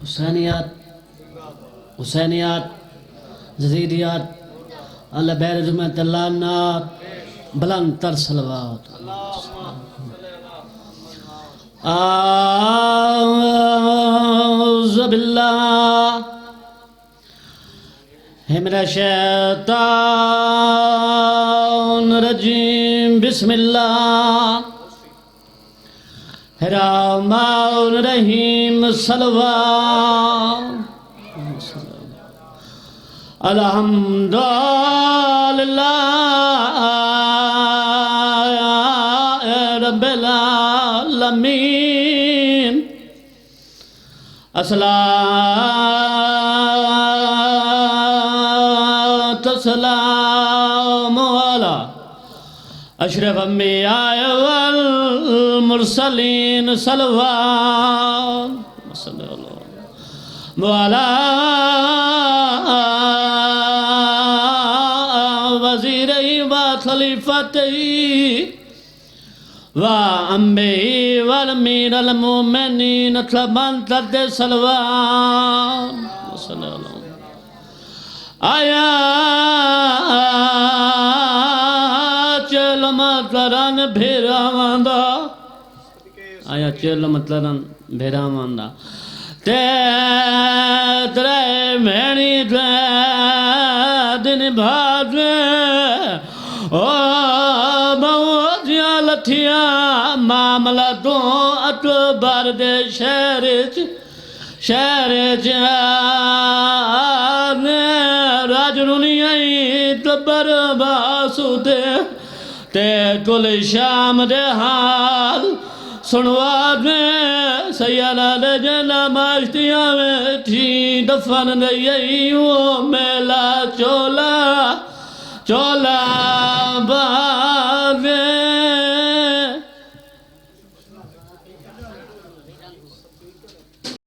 हुसैनियात हुसैनियात जजीदियात अल्लाह बैर जुम्मे तल्लानात बुलंद तर सलवात आऊज़ु बिल्लाहि मिनश शैतानिर रजीम बिस्मिल्लाहिर रहमानिर रहीम सल्लल्लाहु अल्हम्दुलिल्लाहि रब्बिल आलमीन अस्सलातु वस्सलामु अला अशरफ अंबिया वल मुरसलीन सल्लल्लाहु अलैहि वज़ीरई व खलीफतई व अम्बेई वल मीरल मोमिनीन तबन तद सल्लल्लाहु आया चल मतरन भेरावंदा आया चल मतरन भेरावंदा ते त्रै मैनी दिन बाद ओ मौजियां लथियां मामला तो अकबर दे शहर च राजरुनियां टब्बर बासुदे ते कुल शाम दे हाल सुनवा दे सैयदा दे जना माश्तियां में थी दफन गई वो मेला चोला चोला